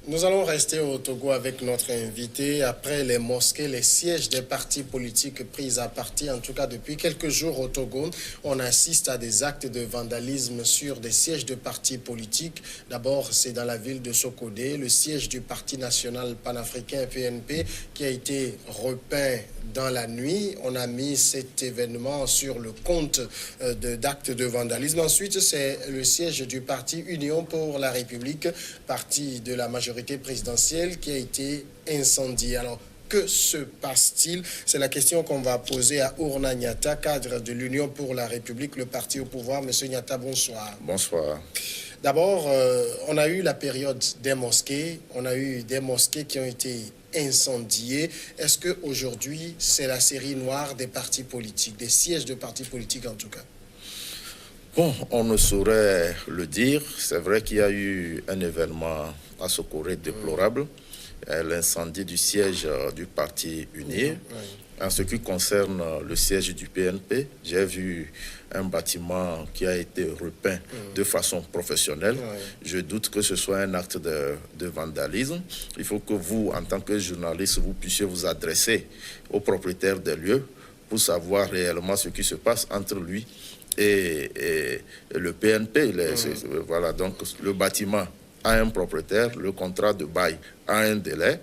Nous allons rester au Togo avec notre invité. Après les mosquées, les sièges des partis politiques pris à partie, en tout cas depuis quelques jours au Togo, on assiste à des actes de vandalisme sur des sièges de partis politiques. D'abord, c'est dans la ville de Sokodé, le siège du Parti national panafricain PNP qui a été repeint dans la nuit. On a mis cet événement sur le compte d'actes de vandalisme. Ensuite, c'est le siège du parti Union pour la République, parti de la majorité présidentielle, qui a été incendié. Alors, que se passe-t-il? C'est la question qu'on va poser à Ourna Niata, cadre de l'Union pour la République, le parti au pouvoir. Monsieur Niata, bonsoir. Bonsoir. D'abord, on a eu la période des mosquées. On a eu des mosquées qui ont été incendiées. Est-ce qu'aujourd'hui, c'est la série noire des partis politiques, des sièges de partis politiques en tout cas? Bon, on ne saurait le dire. C'est vrai qu'il y a eu un événement à Sokoré déplorable, l'incendie du siège du Parti Uni. En ce qui concerne le siège du PNP, j'ai vu un bâtiment qui a été repeint de façon professionnelle. Je doute que ce soit un acte de vandalisme. Il faut que vous, en tant que journaliste, vous puissiez vous adresser aux propriétaires des lieux pour savoir réellement ce qui se passe entre lui et le PNP. Voilà, donc le bâtiment a un propriétaire, le contrat de bail a un délai.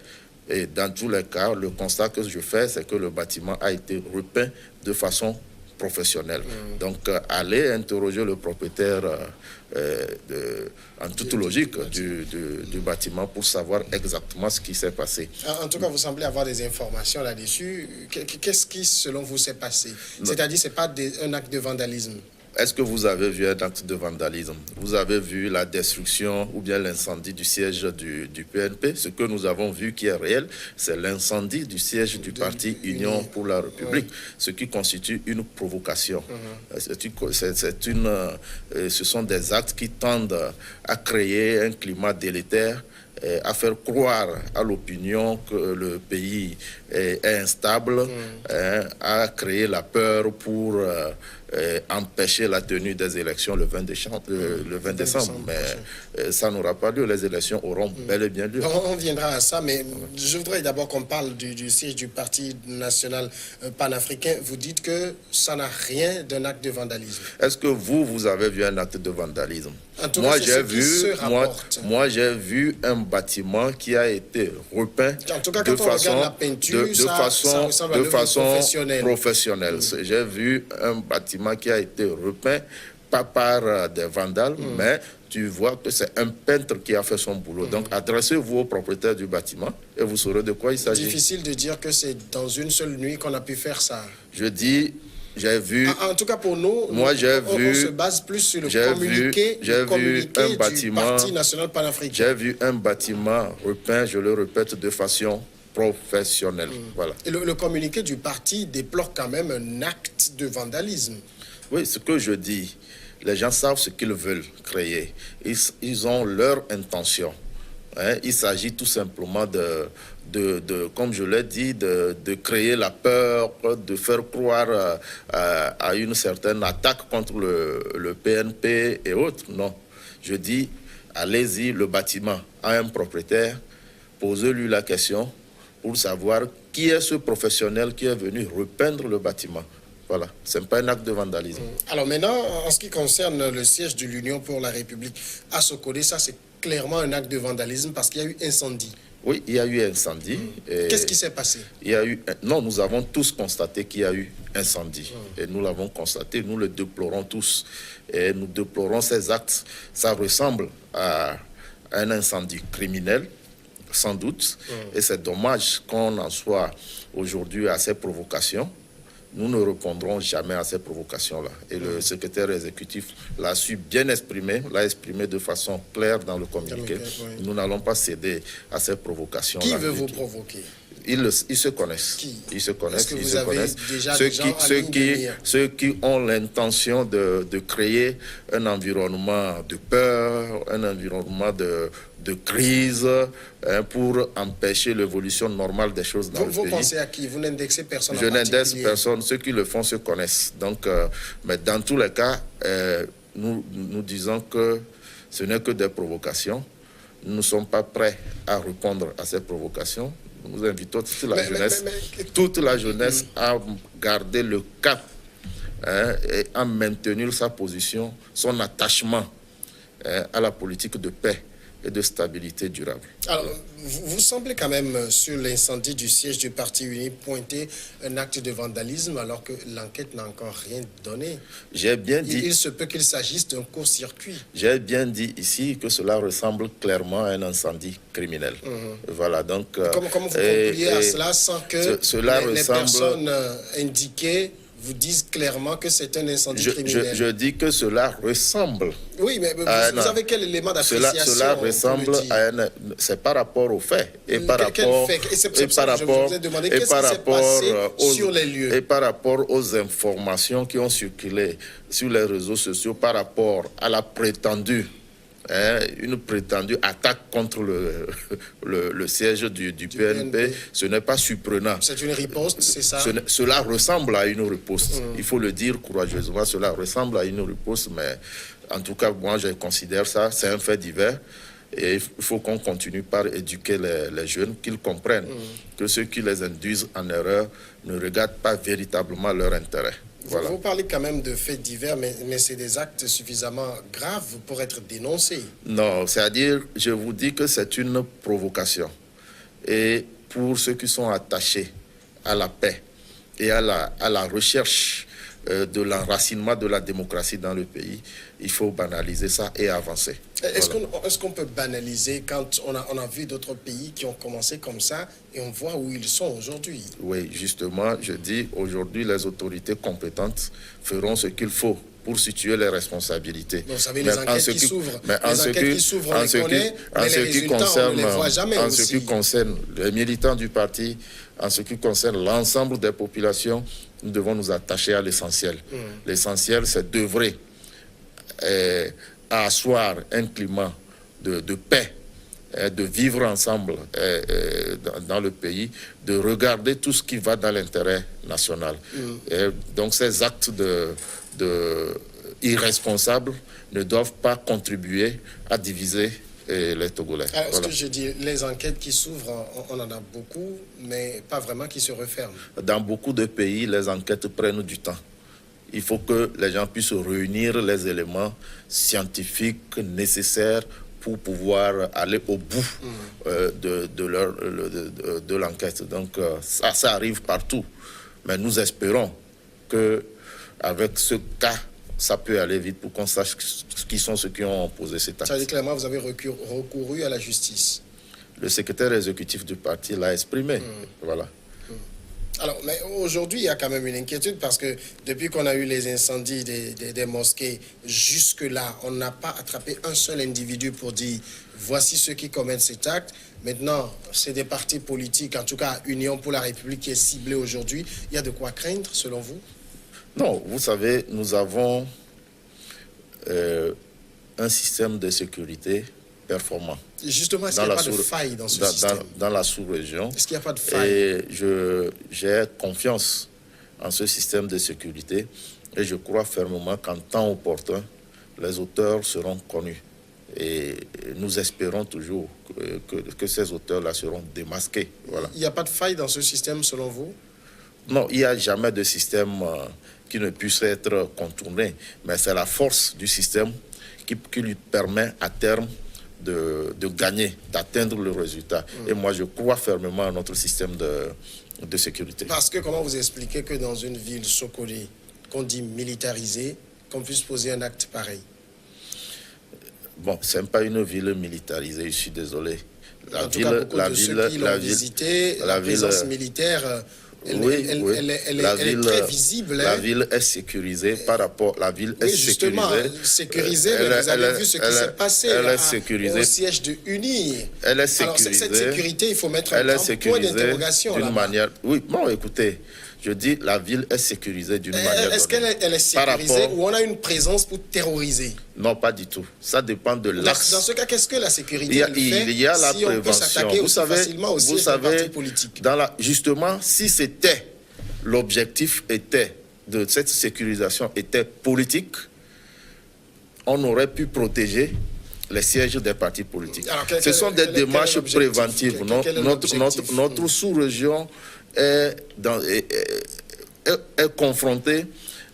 Et dans tous les cas, le constat que je fais, c'est que le bâtiment a été repeint de façon professionnelle. Donc, allez interroger le propriétaire en toute logique du bâtiment pour savoir exactement ce qui s'est passé. En tout cas, vous semblez avoir des informations là-dessus. Qu'est-ce qui, selon vous, s'est passé? C'est-à-dire, ce n'est pas un acte de vandalisme? Est-ce que vous avez vu un acte de vandalisme? Vous avez vu la destruction ou bien l'incendie du siège du PNP? Ce que nous avons vu qui est réel, c'est l'incendie du siège du parti Union pour la République, ce qui constitue une provocation. Ce sont des actes qui tendent à créer un climat délétère, à faire croire à l'opinion que le pays est instable, à créer la peur pour empêcher la tenue des élections le 20 décembre. Mais ça n'aura pas lieu. Les élections auront bel et bien lieu. On viendra à ça, mais je voudrais d'abord qu'on parle du siège du Parti national panafricain. Vous dites que ça n'a rien d'un acte de vandalisme. Est-ce que vous avez vu un acte de vandalisme? En tout cas, Moi, j'ai vu un bâtiment qui a été repeint de façon professionnelle. J'ai vu un bâtiment qui a été repeint, pas par des vandales, mais tu vois que c'est un peintre qui a fait son boulot. Donc, adressez-vous au propriétaire du bâtiment et vous saurez de quoi il s'agit. Difficile de dire que c'est dans une seule nuit qu'on a pu faire ça. Je dis... J'ai vu. En tout cas, pour nous, on se base plus sur le communiqué du Parti national panafricain. J'ai vu un bâtiment repeint, je le répète, de façon professionnelle. Voilà. Et le communiqué du parti déplore quand même un acte de vandalisme. Oui, ce que je dis, les gens savent ce qu'ils veulent créer. Ils ont leur intention. Il s'agit tout simplement comme je l'ai dit, de créer la peur, de faire croire à une certaine attaque contre le PNP et autres. Non, je dis, allez-y, le bâtiment a un propriétaire, posez-lui la question pour savoir qui est ce professionnel qui est venu repeindre le bâtiment. Voilà, ce n'est pas un acte de vandalisme. Alors maintenant, en ce qui concerne le siège de l'Union pour la République à Sokodé, ça c'est clairement un acte de vandalisme parce qu'il y a eu incendie. Oui, il y a eu incendie. Qu'est-ce qui s'est passé? Non, nous avons tous constaté qu'il y a eu incendie. Et nous l'avons constaté, nous le déplorons tous. Et nous déplorons ces actes. Ça ressemble à un incendie criminel, sans doute. Et c'est dommage qu'on en soit aujourd'hui à ces provocations. Nous ne répondrons jamais à ces provocations-là. Et le secrétaire exécutif l'a su bien exprimer, l'a exprimé de façon claire dans le communiqué. Nous n'allons pas céder à ces provocations-là. Qui veut vous provoquer? Ils se connaissent. Ils se connaissent. Est-ce que vous avez déjà ceux qui ont l'intention de créer un environnement de peur, un environnement de crise, pour empêcher l'évolution normale des choses dans le pays. Vous pensez à qui? Vous n'indexez personne? Je n'indexe personne. Ceux qui le font se connaissent. Donc, mais dans tous les cas, nous disons que ce n'est que des provocations. Nous ne sommes pas prêts à répondre à ces provocations. Nous invitons toute la jeunesse à garder le cap, hein, et à maintenir sa position, son attachement, hein, à la politique de paix et de stabilité durable. Alors, vous semblez quand même, sur l'incendie du siège du Parti uni, pointer un acte de vandalisme alors que l'enquête n'a encore rien donné. J'ai bien dit... Il se peut qu'il s'agisse d'un court-circuit. J'ai bien dit ici que cela ressemble clairement à un incendie criminel. Voilà, donc... Comment vous concluez à cela sans que les personnes indiquées vous disent clairement que c'est un incendie criminel? Je dis que cela ressemble. Oui, mais vous avez quel élément d'appréciation? Cela ressemble à un... C'est par rapport aux faits. Et par rapport... Et par rapport aux informations qui ont circulé sur les réseaux sociaux par rapport à la prétendue... une prétendue attaque contre le siège du PNP, ce n'est pas surprenant. C'est une riposte, c'est ça? Cela ressemble à une riposte. Il faut le dire courageusement, cela ressemble à une riposte, mais en tout cas, moi, je considère ça, c'est un fait divers. Et il faut qu'on continue par éduquer les jeunes, qu'ils comprennent que ceux qui les induisent en erreur ne regardent pas véritablement leur intérêt. Voilà. Vous parlez quand même de faits divers, mais c'est des actes suffisamment graves pour être dénoncés. Non, c'est-à-dire, je vous dis que c'est une provocation. Et pour ceux qui sont attachés à la paix et à la recherche de l'enracinement de la démocratie dans le pays, il faut banaliser ça et avancer. Est-ce qu'on peut banaliser quand on a vu d'autres pays qui ont commencé comme ça et on voit où ils sont aujourd'hui? Oui, justement, je dis aujourd'hui les autorités compétentes feront ce qu'il faut pour situer les responsabilités. Vous savez, les enquêtes qui s'ouvrent, on les connaît, mais les résultats, on ne les voit jamais aussi. En ce qui concerne les militants du parti, en ce qui concerne l'ensemble des populations, nous devons nous attacher à l'essentiel. L'essentiel, c'est d'œuvrer à asseoir un climat de paix, de vivre ensemble dans le pays, de regarder tout ce qui va dans l'intérêt national. Et donc ces actes irresponsables ne doivent pas contribuer à diviser les Togolais. Alors, ce que je dis, les enquêtes qui s'ouvrent, on en a beaucoup, mais pas vraiment qui se referment. Dans beaucoup de pays, les enquêtes prennent du temps. Il faut que les gens puissent réunir les éléments scientifiques nécessaires pour pouvoir aller au bout de l'enquête. Donc, ça arrive partout. Mais nous espérons qu'avec ce cas, ça peut aller vite pour qu'on sache qui sont ceux qui ont posé cet acte. Ça veut dire clairement, vous avez recouru à la justice. Le secrétaire exécutif du parti l'a exprimé. Voilà. Alors, mais aujourd'hui, il y a quand même une inquiétude parce que depuis qu'on a eu les incendies des mosquées, jusque-là, on n'a pas attrapé un seul individu pour dire voici ceux qui commettent cet acte. Maintenant, c'est des partis politiques, en tout cas Union pour la République qui est ciblée aujourd'hui. Il y a de quoi craindre, selon vous? Non, vous savez, nous avons un système de sécurité performant. Justement, est-ce qu'il n'y a pas de faille dans ce système? Dans la sous-région. Est-ce qu'il n'y a pas de faille? Et j'ai confiance en ce système de sécurité et je crois fermement qu'en temps opportun, les auteurs seront connus. Et nous espérons toujours que ces auteurs-là seront démasqués. Voilà. Il n'y a pas de faille dans ce système, selon vous? Non, il n'y a jamais de système qui ne puisse être contourné, mais c'est la force du système qui lui permet à terme de gagner, d'atteindre le résultat. Et moi, je crois fermement à notre système de sécurité. Parce que comment vous expliquez que dans une ville Sokoli, qu'on dit militarisée, qu'on puisse poser un acte pareil? Bon, ce n'est pas une ville militarisée, je suis désolé. La présence militaire... Elle est très visible. La ville est sécurisée par rapport... La ville est sécurisée, mais vous avez vu ce qui s'est passé au siège de Uni. Elle est sécurisée. Alors, cette sécurité, il faut mettre un point d'interrogation d'une manière... Oui, bon, écoutez, je dis la ville est sécurisée d'une manière... Est-ce qu'elle est sécurisée ou on a une présence pour terroriser? Non, pas du tout. Ça dépend de l'axe. Dans ce cas, qu'est-ce que la sécurité fait il y a la si prévention. On peut s'attaquer aussi facilement aussi aux partis politiques? Justement, si c'était l'objectif de cette sécurisation était politique, on aurait pu protéger les sièges des partis politiques. Alors, ce sont des démarches préventives. Notre sous-région est confrontée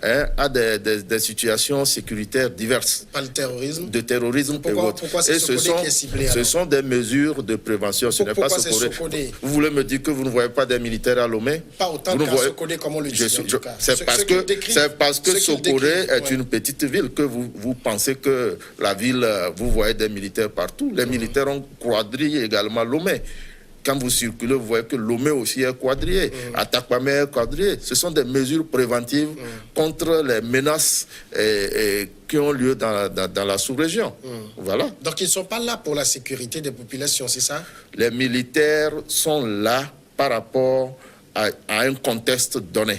à des situations sécuritaires diverses. Pas le terrorisme. De terrorisme et autres. Pourquoi c'est Sokodé qui est ciblé? Ce sont des mesures de prévention. Ce n'est pas Sokodé. Vous voulez me dire que vous ne voyez pas des militaires à Lomé? Pas autant qu'à Sokodé, comme on le dit. C'est parce que Sokodé est une petite ville que vous pensez que la ville, vous voyez des militaires partout. Les militaires ont quadrillé également Lomé. Quand vous circulez, vous voyez que Lomé aussi est quadrillé, Atakpamé est quadrillé. Ce sont des mesures préventives contre les menaces qui ont lieu dans la sous-région. Voilà. Donc ils ne sont pas là pour la sécurité des populations, c'est ça? Les militaires sont là par rapport à un contexte donné.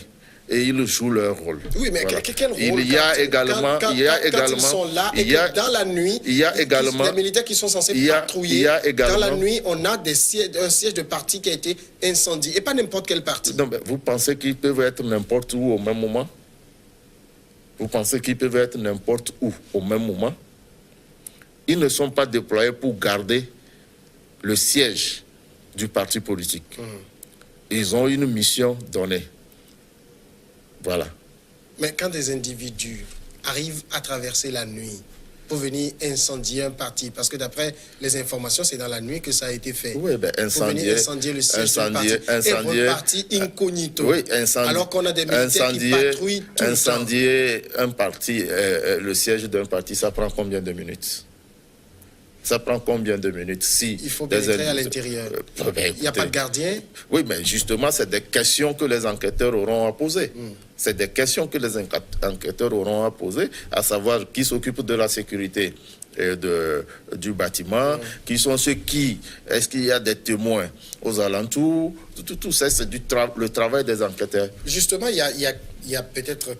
Et ils jouent leur rôle. Oui, mais voilà. Quel rôle? Il y a également, quand ils sont là et que dans la nuit, il y a également les militaires qui sont censés patrouiller. Dans la nuit, on a un siège de parti qui a été incendié et pas n'importe quel parti. Non, mais vous pensez qu'ils peuvent être n'importe où au même moment? Vous pensez qu'ils peuvent être n'importe où au même moment? Ils ne sont pas déployés pour garder le siège du parti politique. Ils ont une mission donnée. Voilà. Mais quand des individus arrivent à traverser la nuit pour venir incendier un parti, parce que d'après les informations, c'est dans la nuit que ça a été fait. Oui, ben incendier le siège du parti et repartir incognito. Oui, alors qu'on a des militaires qui patrouillent tout le temps. Incendier un parti, le siège d'un parti, ça prend combien de minutes? Ça prend combien de minutes? Si il faut pénétrer à l'intérieur. Il n'y a pas de gardien? Oui, mais justement, c'est des questions que les enquêteurs auront à poser. C'est des questions que les enquêteurs auront à poser, à savoir qui s'occupe de la sécurité du bâtiment, qui sont ceux qui... Est-ce qu'il y a des témoins aux alentours? Tout ça, c'est le travail des enquêteurs. Justement, il y a peut-être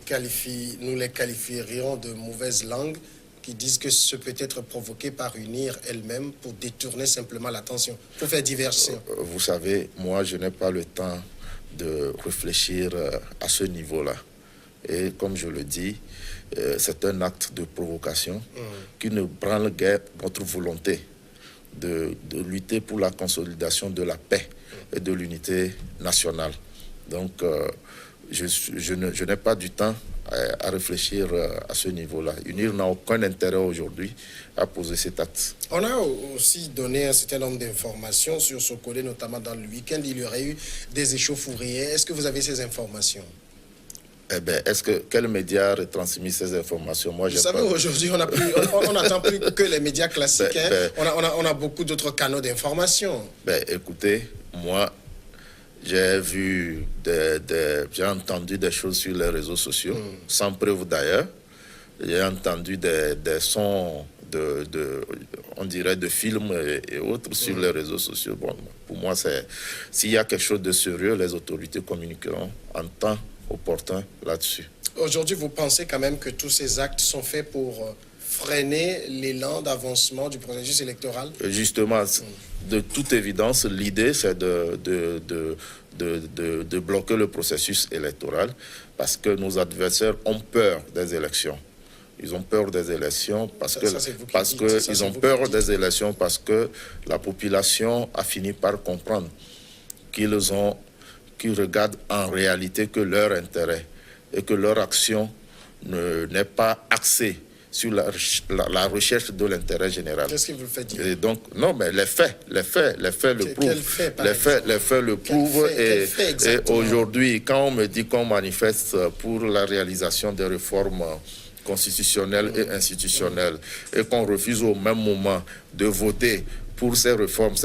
nous les qualifierions de mauvaise langue, qui disent que ce peut être provoqué par une IR elle-même pour détourner simplement l'attention, pour faire diversion. Vous savez, moi, je n'ai pas le temps de réfléchir à ce niveau-là. Et comme je le dis, c'est un acte de provocation qui ne branle guère notre volonté de lutter pour la consolidation de la paix et de l'unité nationale. Donc, je n'ai pas du temps à réfléchir à ce niveau-là. UNIR n'a aucun intérêt aujourd'hui à poser cet acte. On a aussi donné un certain nombre d'informations sur Sokodé, notamment dans le week-end. Il y aurait eu des échauffourées. Est-ce que vous avez ces informations? Eh bien, quel média a retransmis ces informations? Moi, vous savez, aujourd'hui, on n'attend plus que les médias classiques. On a beaucoup d'autres canaux d'information. Écoutez, moi, j'ai j'ai entendu des choses sur les réseaux sociaux, sans preuve d'ailleurs. J'ai entendu des sons on dirait de films et autres sur les réseaux sociaux. Bon, pour moi, s'il y a quelque chose de sérieux, les autorités communiqueront en temps opportun là-dessus. Aujourd'hui, vous pensez quand même que tous ces actes sont faits pour freiner l'élan d'avancement du processus électoral? Justement, de toute évidence, l'idée, c'est de bloquer le processus électoral parce que nos adversaires ont peur des élections. Ils ont peur des élections parce que la population a fini par comprendre qu'ils regardent en réalité que leur intérêt et que leur action n'est pas axée sur la recherche de l'intérêt général. Qu'est-ce que vous le faites dire? Et donc, non, mais les faits le prouvent. Les faits le prouvent. Et aujourd'hui, quand on me dit qu'on manifeste pour la réalisation des réformes constitutionnelles et institutionnelles et qu'on refuse au même moment de voter pour ces réformes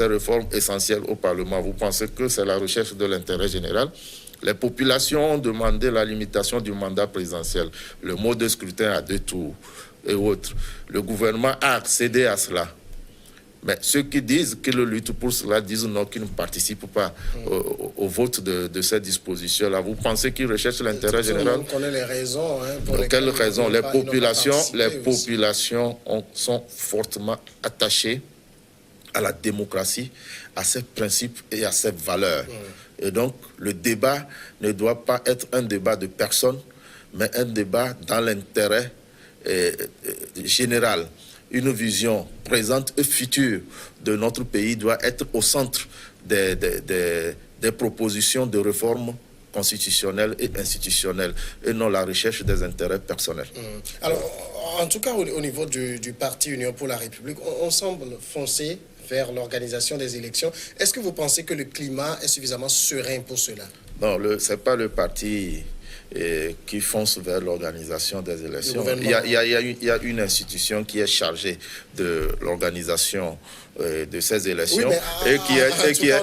essentielles au Parlement, vous pensez que c'est la recherche de l'intérêt général? Les populations ont demandé la limitation du mandat présidentiel, le mode de scrutin à 2 tours et autres. Le gouvernement a accédé à cela. Mais ceux qui disent qu'ils luttent pour cela disent non, qu'ils ne participent pas au vote de ces dispositions-là. Vous pensez qu'ils recherchent l'intérêt général? On connaît les raisons. Pour quelles raisons? Les populations sont fortement attachées à la démocratie, à ses principes et à ses valeurs. Et donc, le débat ne doit pas être un débat de personnes, mais un débat dans l'intérêt général. une vision présente et future de notre pays doit être au centre des propositions de réforme constitutionnelle et institutionnelle, et non la recherche des intérêts personnels. Alors, en tout cas, au niveau du parti Union pour la République, on semble foncer vers l'organisation des élections. Est-ce que vous pensez que le climat est suffisamment serein pour cela? Non, ce n'est pas le parti qui fonce vers l'organisation des élections. Il y a une institution qui est chargée de l'organisation de ces élections et qui ira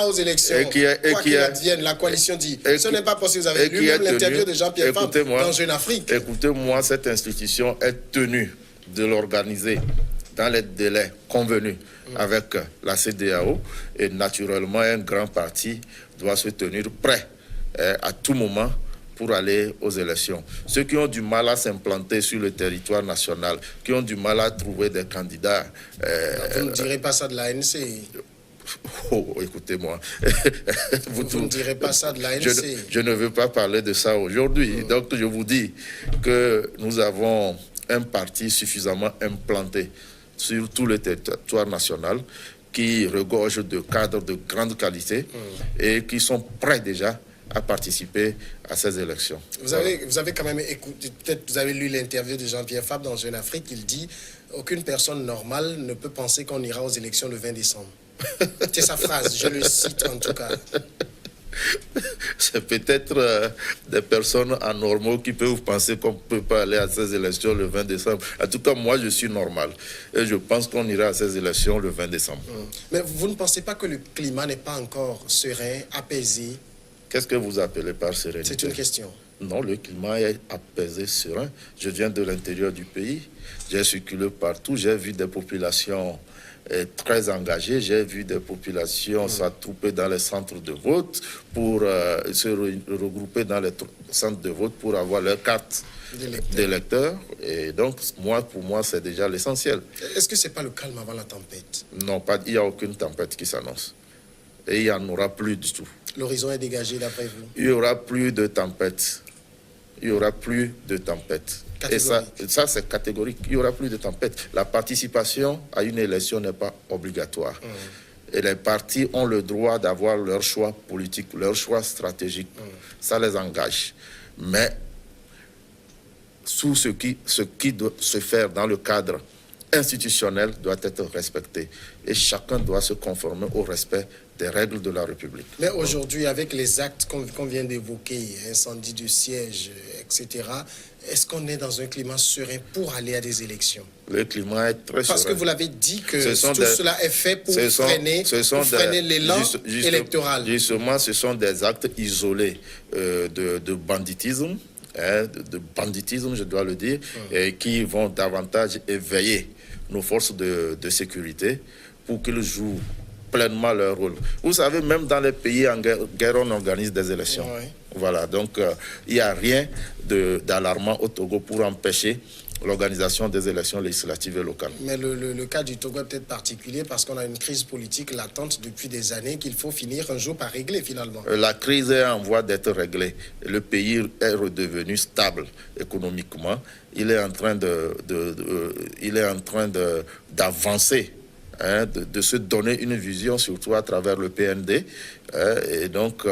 aux élections, quoi qu'il advienne. La coalition dit, ce n'est pas possible. Vous avez lu même l'interview de Jean-Pierre Fabre dans Jeune Afrique. Écoutez-moi, cette institution est tenue de l'organiser dans les délais convenus avec la CEDEAO, et naturellement un grand parti doit se tenir prêt à tout moment pour aller aux élections. Ceux qui ont du mal à s'implanter sur le territoire national, qui ont du mal à trouver des candidats... vous ne direz pas ça de l'ANC. Oh, écoutez-moi. Vous ne direz pas ça de l'ANC. Je ne veux pas parler de ça aujourd'hui. Donc je vous dis que nous avons un parti suffisamment implanté sur tout le territoire national, qui regorge de cadres de grande qualité et qui sont prêts déjà à participer à ces élections. Vous avez quand même écouté, peut-être vous avez lu l'interview de Jean-Pierre Fabre dans Jeune Afrique, il dit « Aucune personne normale ne peut penser qu'on ira aux élections le 20 décembre ». C'est sa phrase, je le cite en tout cas. C'est peut-être des personnes anormaux qui peuvent penser qu'on ne peut pas aller à ces élections le 20 décembre. En tout cas, moi, je suis normal. Et je pense qu'on ira à ces élections le 20 décembre. Mais vous ne pensez pas que le climat n'est pas encore serein, apaisé? Qu'est-ce que vous appelez par sérénité? C'est une question. Non, le climat est apaisé, serein. Je viens de l'intérieur du pays. J'ai circulé partout. J'ai vu des populations très engagées. J'ai vu des populations s'attrouper dans les centres de vote pour se regrouper dans les centres de vote pour avoir leur carte d'électeur. Et donc, pour moi, c'est déjà l'essentiel. Est-ce que ce n'est pas le calme avant la tempête? Non, il n'y a aucune tempête qui s'annonce. Et il n'y en aura plus du tout. L'horizon est dégagé d'après vous? Il n'y aura plus de tempête. Il n'y aura plus de tempête. Et ça c'est catégorique. Il n'y aura plus de tempête. La participation à une élection n'est pas obligatoire. Et les partis ont le droit d'avoir leur choix politique, leur choix stratégique. Ça les engage. Mais ce qui doit se faire dans le cadre institutionnel doit être respecté. Et chacun doit se conformer au respect des règles de la République. Mais aujourd'hui, avec les actes qu'on vient d'évoquer, incendie du siège, etc., est-ce qu'on est dans un climat serein pour aller à des élections? Le climat est très serein. Parce que vous l'avez dit que tout cela est fait pour freiner l'élan électoral. Justement, ce sont des actes isolés de banditisme, de banditisme, je dois le dire, et qui vont davantage éveiller nos forces de sécurité pour qu'ils jouent pleinement leur rôle. Vous savez, même dans les pays en guerre, on organise des élections. Voilà, donc il n'y a rien d'alarmant au Togo pour empêcher l'organisation des élections législatives et locales. Mais le cas du Togo est peut-être particulier parce qu'on a une crise politique latente depuis des années qu'il faut finir un jour par régler finalement. La crise est en voie d'être réglée. Le pays est redevenu stable économiquement. Il est en train d'avancer. De se donner une vision, surtout à travers le PND. Et donc,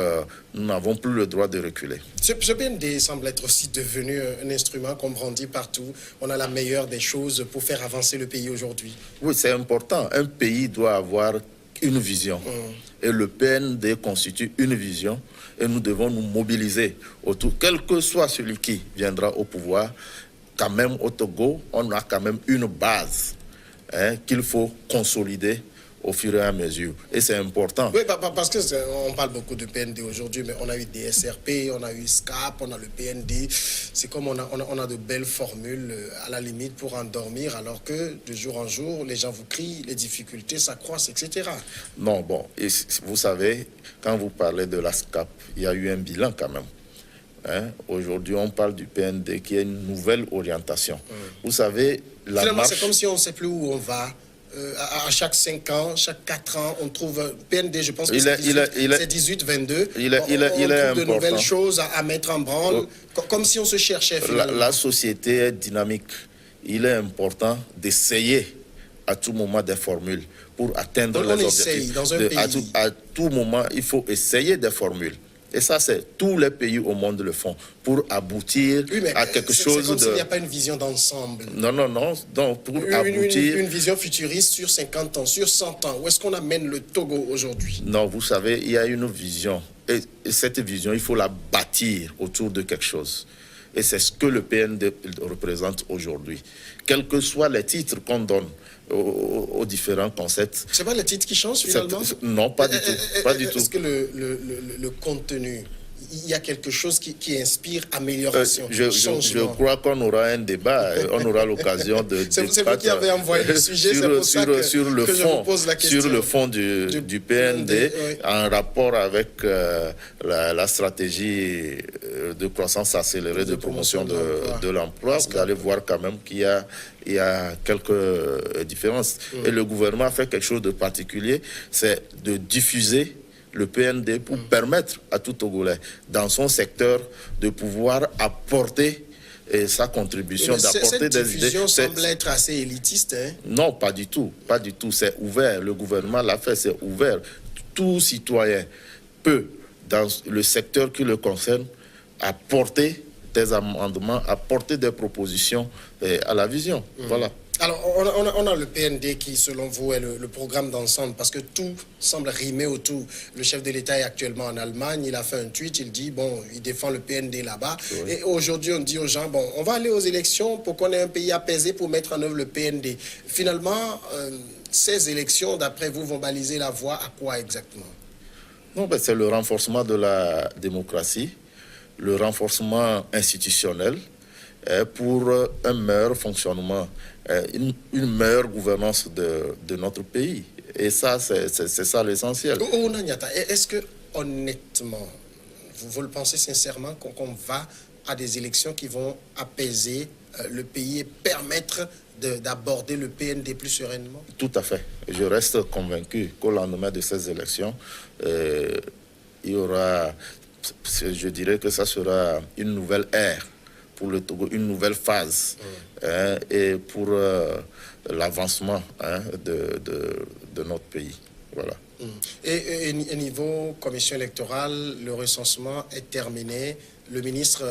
nous n'avons plus le droit de reculer. Ce PND semble être aussi devenu un instrument qu'on brandit partout. On a la meilleure des choses pour faire avancer le pays aujourd'hui. Oui, c'est important. Un pays doit avoir une vision. Et le PND constitue une vision. Et nous devons nous mobiliser autour, quel que soit celui qui viendra au pouvoir. Quand même, au Togo, on a quand même une base qu'il faut consolider au fur et à mesure. Et c'est important. Oui, parce qu'on parle beaucoup de PND aujourd'hui, mais on a eu des SRP, on a eu SCAP, on a le PND. C'est comme on a de belles formules à la limite pour endormir, alors que de jour en jour, les gens vous crient, les difficultés s'accroissent, etc. Non, bon, et vous savez, quand vous parlez de la SCAP, il y a eu un bilan quand même. Aujourd'hui, on parle du PND qui est une nouvelle orientation. Vous savez, finalement, c'est comme si on ne sait plus où on va. à chaque 5 ans, chaque 4 ans, on trouve PND, je pense que c'est 18-22. Il est trouve de nouvelles important. choses à mettre en branle, comme si on se cherchait finalement. La société est dynamique. Il est important d'essayer à tout moment des formules pour atteindre les objectifs. Dans un pays. À tout moment, il faut essayer des formules. Et ça, c'est tous les pays au monde le font pour aboutir à quelque chose comme s'il n'y a pas une vision d'ensemble. Non. Donc, pour aboutir... Une vision futuriste sur 50 ans, sur 100 ans. Où est-ce qu'on amène le Togo aujourd'hui? Non, vous savez, il y a une vision. Et cette vision, il faut la bâtir autour de quelque chose. Et c'est ce que le PND représente aujourd'hui. Quels que soient les titres qu'on donne aux différents concepts. C'est pas les titres qui changent finalement? Non, pas du tout. Pas du tout. Est-ce que le contenu, il y a quelque chose qui inspire amélioration, je crois qu'on aura un débat, on aura l'occasion de c'est vous qui avez envoyé le sujet, c'est pour ça que je vous pose la question. Sur le fond du PND, oui. En rapport avec la stratégie de croissance accélérée de promotion de l'emploi, vous allez voir quand même qu'il y a quelques différences. Et le gouvernement a fait quelque chose de particulier, c'est de diffuser le PND pour permettre à tout Togolais dans son secteur de pouvoir apporter sa contribution, d'apporter des idées. Cette diffusion semble être assez élitiste. Hein? Non, pas du tout. Pas du tout. C'est ouvert. Le gouvernement l'a fait, c'est ouvert. Tout citoyen peut, dans le secteur qui le concerne, apporter des amendements, apporter des propositions à la vision. Voilà. Alors, on a le PND qui, selon vous, est le programme d'ensemble, parce que tout semble rimer autour. Le chef de l'État est actuellement en Allemagne, il a fait un tweet, il dit, bon, il défend le PND là-bas. Oui. Et aujourd'hui, on dit aux gens, bon, on va aller aux élections pour qu'on ait un pays apaisé pour mettre en œuvre le PND. Finalement, ces élections, d'après vous, vont baliser la voie à quoi exactement? Non, ben, c'est le renforcement de la démocratie, le renforcement institutionnel, pour un meilleur fonctionnement, une meilleure gouvernance de notre pays. Et ça, c'est ça l'essentiel. Est-ce que, honnêtement, vous le pensez sincèrement qu'on va à des élections qui vont apaiser le pays et permettre d'aborder le PND plus sereinement? Tout à fait. Je reste convaincu qu'au lendemain de ces élections, il y aura, je dirais que ça sera une nouvelle ère pour le Togo, une nouvelle phase et pour l'avancement de notre pays. Voilà. Et niveau commission électorale, le recensement est terminé. Le ministre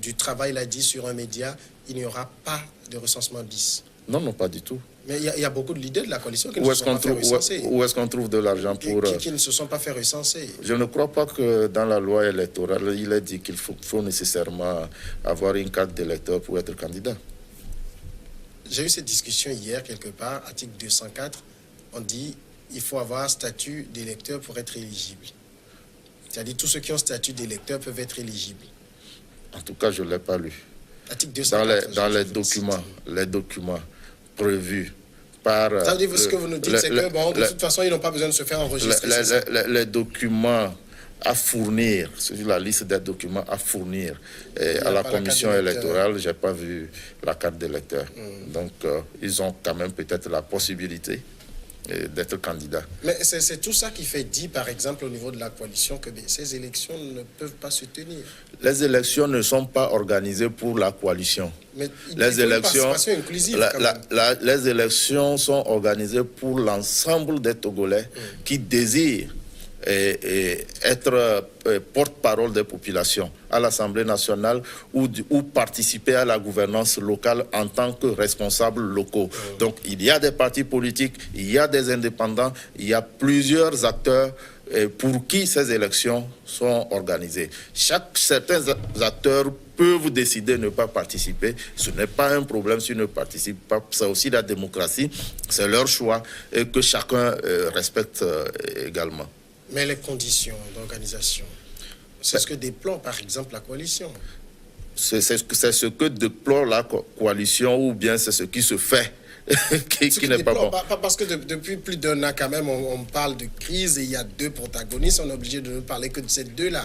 du Travail l'a dit sur un média, il n'y aura pas de recensement bis. Non, pas du tout. Mais il y a beaucoup de leaders de la coalition qui ne se sont pas fait recenser. Où est-ce qu'on trouve de l'argent pour... Qui ne se sont pas fait recenser. Je ne crois pas que dans la loi électorale, il est dit qu'il faut nécessairement avoir une carte d'électeur pour être candidat. J'ai eu cette discussion hier quelque part, article 204, on dit il faut avoir statut d'électeur pour être éligible. C'est-à-dire tous ceux qui ont statut d'électeur peuvent être éligibles. En tout cas, je ne l'ai pas lu. Article 204, dans les documents prévus par... Ça veut dire ce que vous nous dites, c'est que bon, de toute façon, ils n'ont pas besoin de se faire enregistrer. Les documents à fournir, c'est la liste des documents à fournir à la commission électorale, je n'ai pas vu la carte d'électeur. Donc, ils ont quand même peut-être la possibilité d'être candidat. Mais c'est tout ça qui fait dire, par exemple, au niveau de la coalition, que ces élections ne peuvent pas se tenir. Les élections ne sont pas organisées pour la coalition. Mais les élections, inclusive, les élections sont organisées pour l'ensemble des Togolais qui désirent être porte-parole des populations à l'Assemblée nationale ou participer à la gouvernance locale en tant que responsables locaux. Donc il y a des partis politiques, il y a des indépendants, il y a plusieurs acteurs pour qui ces élections sont organisées. Certains acteurs peuvent décider de ne pas participer. Ce n'est pas un problème s'ils ne participent pas. C'est aussi la démocratie, c'est leur choix et que chacun respecte également. Mais les conditions d'organisation, c'est ce que déplore par exemple la coalition. C'est ce que déplore la coalition ou bien c'est ce qui se fait qui n'est pas bon. Parce que depuis plus d'un an quand même, on parle de crise et il y a deux protagonistes, on est obligé de ne parler que de ces deux-là.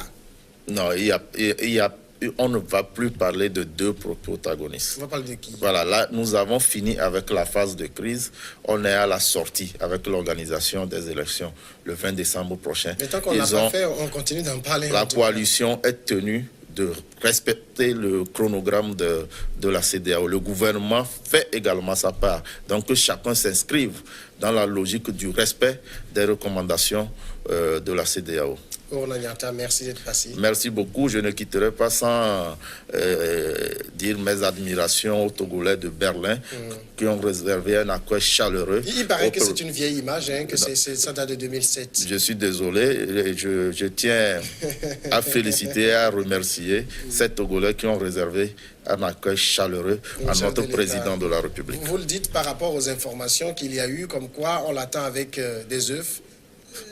Non, il y a on ne va plus parler de deux protagonistes. On va parler de qui? Voilà, là, nous avons fini avec la phase de crise. On est à la sortie avec l'organisation des élections le 20 décembre prochain. Mais tant qu'on n'a pas fait, on continue d'en parler. La coalition est tenue de respecter le chronogramme de la CEDEAO. Le gouvernement fait également sa part. Donc que chacun s'inscrive dans la logique du respect des recommandations de la CEDEAO. Corona Niata, merci d'être passé. Merci beaucoup. Je ne quitterai pas sans dire mes admirations aux Togolais de Berlin qui ont réservé un accueil chaleureux. Il paraît que c'est une vieille image, hein, que ça date de 2007. Je suis désolé. Je tiens à féliciter et à remercier ces Togolais qui ont réservé un accueil chaleureux à notre président de la République. Vous le dites par rapport aux informations qu'il y a eu, comme quoi on l'attend avec des œufs.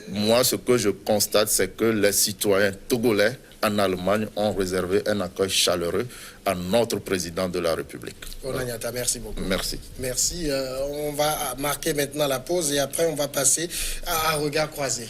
Moi, ce que je constate, c'est que les citoyens togolais en Allemagne ont réservé un accueil chaleureux à notre président de la République. Onanyata, merci beaucoup. Merci. Merci. On va marquer maintenant la pause et après on va passer à Regard Croisé.